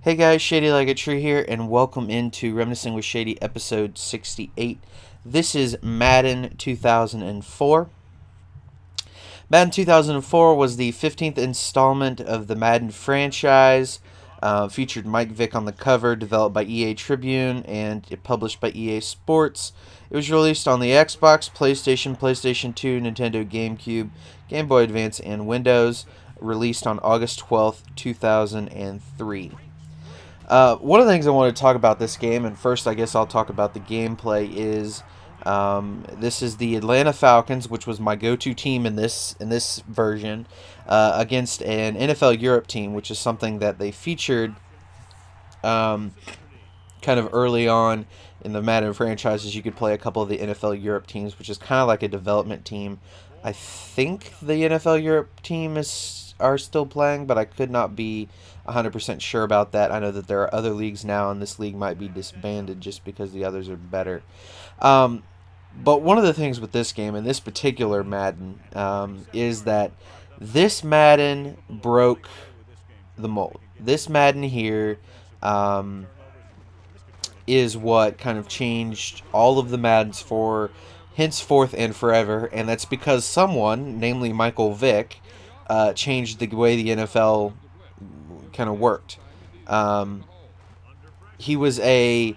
Hey guys, Shadylikeatree here, and welcome into Reminiscing with Shady episode 68. This is Madden 2004. Madden 2004 was the 15th installment of the Madden franchise. Featured Mike Vick on the cover, developed by EA Tribune, and published by EA Sports. It was released on the Xbox, PlayStation, PlayStation 2, Nintendo GameCube, Game Boy Advance, and Windows. Released on August 12th, 2003. One of the things I want to talk about this game, and first I guess I'll talk about the gameplay, is this is the Atlanta Falcons, which was my go-to team in this version, against an NFL Europe team, which is something that they featured kind of early on in the Madden franchises. You could play a couple of the NFL Europe teams, which is kind of like a development team. I think the NFL Europe team are still playing, but I could not be 100% sure about that. I know that there are other leagues now, and this league might be disbanded just because the others are better. But one of the things with this game, and this particular Madden, is that this Madden broke the mold. This Madden here is what kind of changed all of the Maddens for henceforth and forever, and that's because someone, namely Michael Vick, changed the way the NFL kind of worked. He was a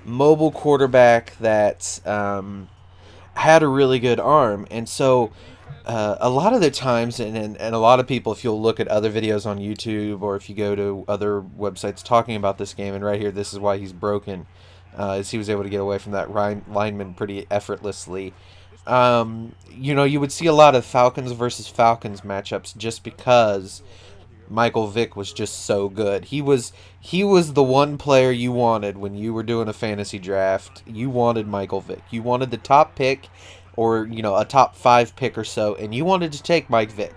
mobile quarterback that had a really good arm, and so a lot of the times, and a lot of people, if you'll look at other videos on YouTube or if you go to other websites talking about this game, and right here, this is why he's broken, is he was able to get away from that lineman pretty effortlessly. You would see a lot of Falcons versus Falcons matchups just because Michael Vick was just so good. He was the one player you wanted when you were doing a fantasy draft. You wanted Michael Vick. You wanted the top pick, or a top 5 pick or so, and you wanted to take Mike Vick.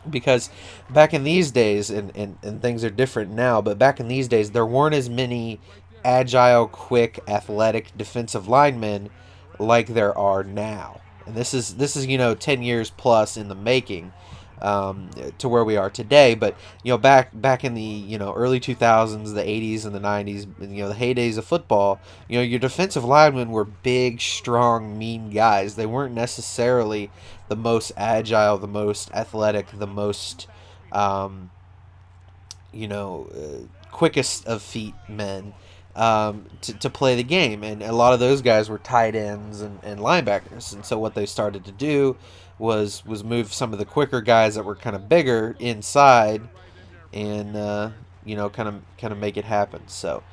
Because back in these days, and things are different now, but back in these days, there weren't as many agile, quick, athletic defensive linemen like there are now. And this is 10 years plus in the making, to where we are today. But back in the early 2000s, the 80s and the 90s, the heydays of football, your defensive linemen were big, strong, mean guys. They weren't necessarily the most agile, the most athletic, the most quickest of feet men to play the game, and a lot of those guys were tight ends and linebackers. And so what they started to do was move some of the quicker guys that were kind of bigger inside, and kind of make it happen. So,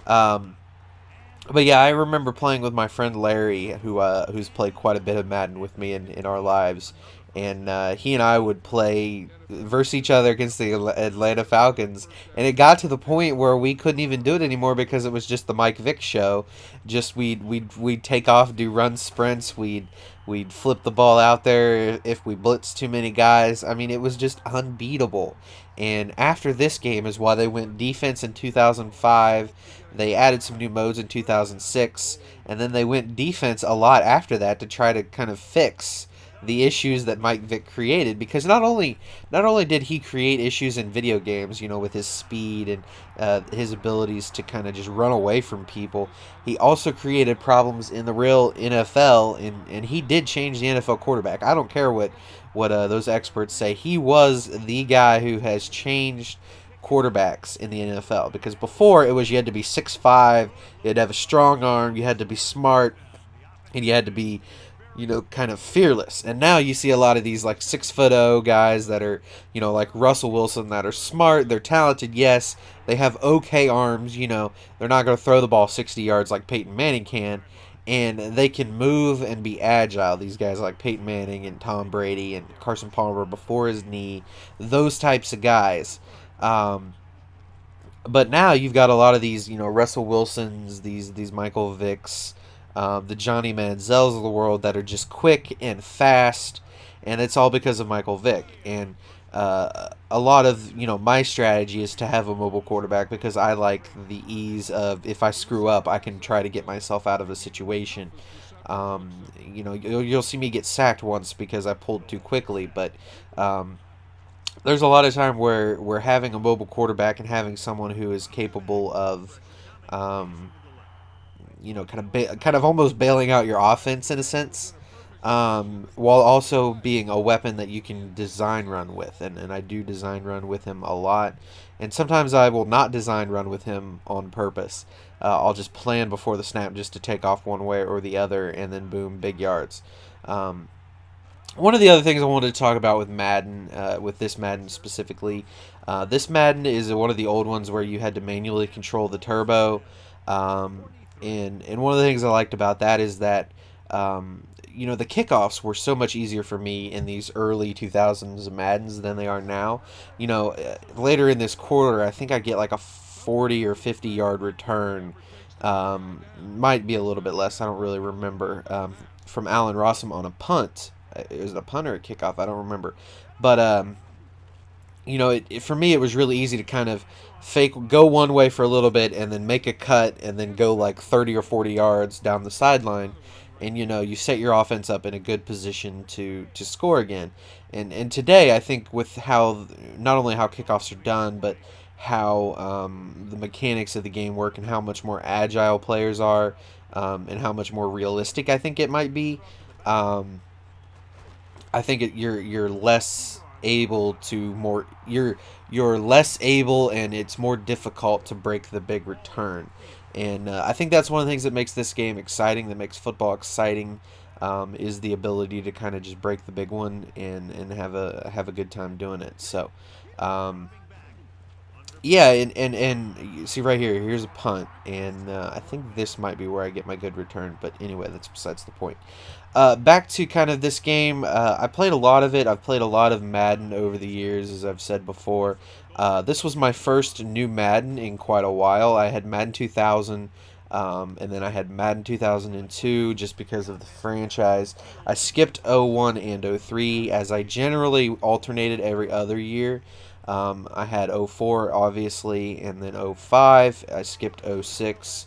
but yeah, I remember playing with my friend Larry, who's played quite a bit of Madden with me in our lives. And he and I would play versus each other against the Atlanta Falcons, and it got to the point where we couldn't even do it anymore because it was just the Mike Vick show. Just we'd take off, do run sprints, we'd flip the ball out there if we blitzed too many guys. I mean, it was just unbeatable. And after this game is why they went defense in 2005. They added some new modes in 2006, and then they went defense a lot after that to try to kind of fix the issues that Mike Vick created. Because not only did he create issues in video games, with his speed and his abilities to kind of just run away from people, he also created problems in the real NFL, and he did change the NFL quarterback. I don't care what those experts say. He was the guy who has changed quarterbacks in the NFL, because before it was you had to be 6'5", you had to have a strong arm, you had to be smart, and you had to be kind of fearless. And now you see a lot of these like 6'0" guys that are, like Russell Wilson, that are smart, they're talented, yes, they have okay arms, they're not going to throw the ball 60 yards like Peyton Manning can, and they can move and be agile. These guys like Peyton Manning and Tom Brady and Carson Palmer before his knee, those types of guys. But now you've got a lot of these, Russell Wilsons, these Michael Vicks, the Johnny Manziels of the world that are just quick and fast, and it's all because of Michael Vick. And a lot of my strategy is to have a mobile quarterback because I like the ease of, if I screw up, I can try to get myself out of a situation. You'll see me get sacked once because I pulled too quickly, but there's a lot of time where we're having a mobile quarterback and having someone who is capable of, um, kind of almost bailing out your offense in a sense, while also being a weapon that you can design run with. And I do design run with him a lot. And sometimes I will not design run with him on purpose. I'll just plan before the snap just to take off one way or the other, and then boom, big yards. Um, One of the other things I wanted to talk about with Madden, with this Madden specifically, this Madden is one of the old ones where you had to manually control the turbo, um, and one of the things I liked about that is that the kickoffs were so much easier for me in these early 2000s Maddens than they are now. Later in this quarter, I think I get like a 40 or 50 yard return. Might be a little bit less. I don't really remember. From Allen Rossum on a punt. It was a punt or a kickoff. I don't remember. But for me, it was really easy to kind of go one way for a little bit and then make a cut and then go like 30 or 40 yards down the sideline, and you set your offense up in a good position to score again. And today, I think with how not only how kickoffs are done, but how the mechanics of the game work and how much more agile players are, and how much more realistic I think it might be. I think you're less able to more you're less able, and it's more difficult to break the big return. And I think that's one of the things that makes this game exciting, that makes football exciting, is the ability to kind of just break the big one and have a good time doing it. So, yeah, and you see right here, here's a punt, and I think this might be where I get my good return. But anyway, that's besides the point. Back to kind of this game, I played a lot of it. I've played a lot of Madden over the years, as I've said before. This was my first new Madden in quite a while. I had Madden 2000, and then I had Madden 2002 just because of the franchise. I skipped 01 and 03 as I generally alternated every other year. I had 04, obviously, and then 05. I skipped 06,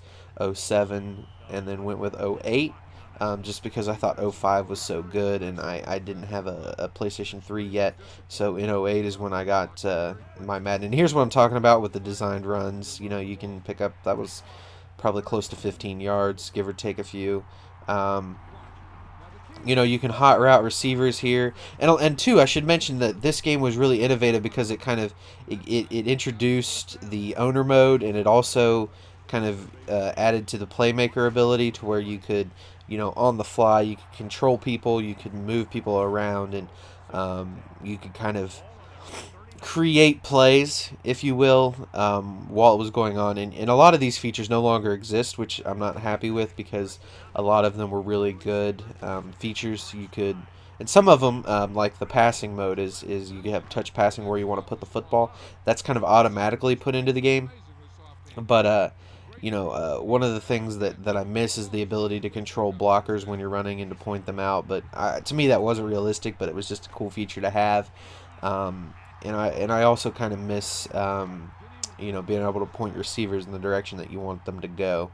07, and then went with 08. Just because I thought 05 was so good, and I didn't have a PlayStation 3 yet. So in 08 is when I got my Madden. And here's what I'm talking about with the designed runs. You can pick up, that was probably close to 15 yards, give or take a few. You can hot route receivers here, and two, I should mention that this game was really innovative because it introduced the owner mode, and it also kind of added to the playmaker ability to where you could, on the fly, you could control people, you could move people around, and you could kind of create plays, if you will, while it was going on. And a lot of these features no longer exist, which I'm not happy with because a lot of them were really good features. You could, and some of them, like the passing mode, is you have touch passing where you want to put the football. That's kind of automatically put into the game. But one of the things that I miss is the ability to control blockers when you're running and to point them out. But to me, that wasn't realistic, but it was just a cool feature to have. And I also kind of miss, being able to point your receivers in the direction that you want them to go.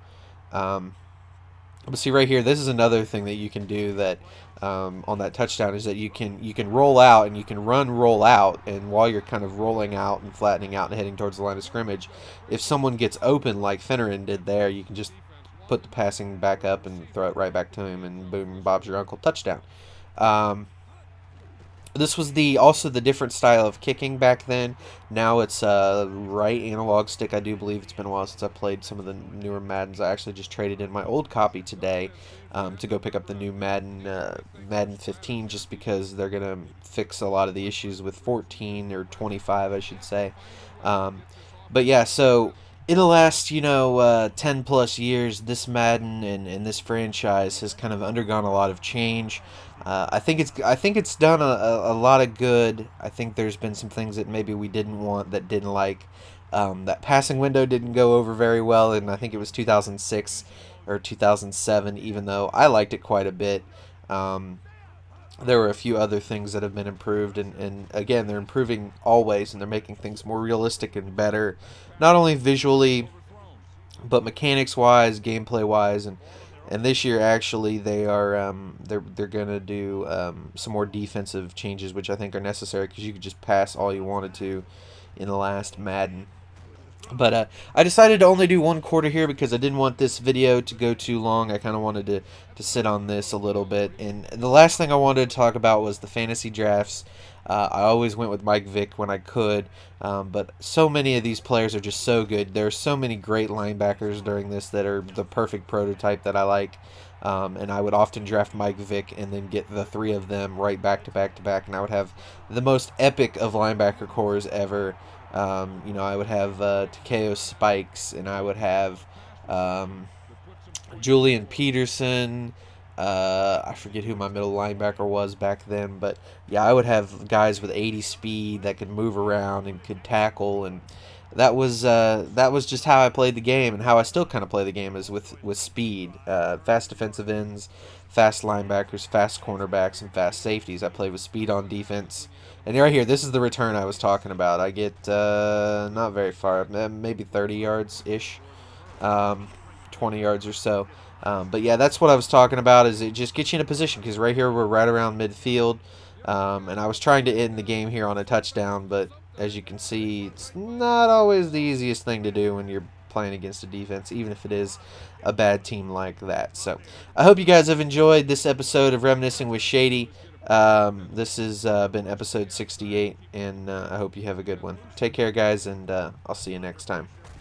But see right here, this is another thing that you can do that on that touchdown is that you can roll out and you can roll out, and while you're kind of rolling out and flattening out and heading towards the line of scrimmage, if someone gets open like Finneran did there, you can just put the passing back up and throw it right back to him, and boom, Bob's your uncle, touchdown. This was also the different style of kicking back then. Now it's right analog stick. I do believe it's been a while since I played some of the newer Maddens. I actually just traded in my old copy today to go pick up the new Madden 15, just because they're going to fix a lot of the issues with 14 or 25, I should say. But yeah, so in the last 10 plus years, this Madden and this franchise has kind of undergone a lot of change. I think it's done a lot of good. I think there's been some things that maybe we didn't want, that didn't like. That passing window didn't go over very well, and I think it was 2006 or 2007, even though I liked it quite a bit. There were a few other things that have been improved, and again, they're improving always, and they're making things more realistic and better, not only visually, but mechanics-wise, gameplay-wise, And this year, actually, they're gonna do some more defensive changes, which I think are necessary because you could just pass all you wanted to in the last Madden. But I decided to only do one quarter here because I didn't want this video to go too long. I kind of wanted to sit on this a little bit. And the last thing I wanted to talk about was the fantasy drafts. I always went with Vick when I could, but so many of these players are just so good. There are so many great linebackers during this that are the perfect prototype that I like. And I would often draft Vick and then get the three of them right back to back to back, and I would have the most epic of linebacker cores ever. I would have Takeo Spikes, and I would have um, Julian Peterson. I forget who my middle linebacker was back then, but yeah, I would have guys with 80 speed that could move around and could tackle, and that was just how I played the game, and how I still kind of play the game is with speed, fast defensive ends, fast linebackers, fast cornerbacks, and fast safeties. I play with speed on defense. And right here, this is the return I was talking about. I get not very far, maybe 30 yards ish, 20 yards or so. But yeah, that's what I was talking about. Is it just gets you in a position, because right here we're right around midfield, and I was trying to end the game here on a touchdown, but as you can see, it's not always the easiest thing to do when you're playing against a defense, even if it is a bad team like that. So I hope you guys have enjoyed this episode of Reminiscing with Shady. This has been episode 68, and I hope you have a good one. Take care, guys, and I'll see you next time.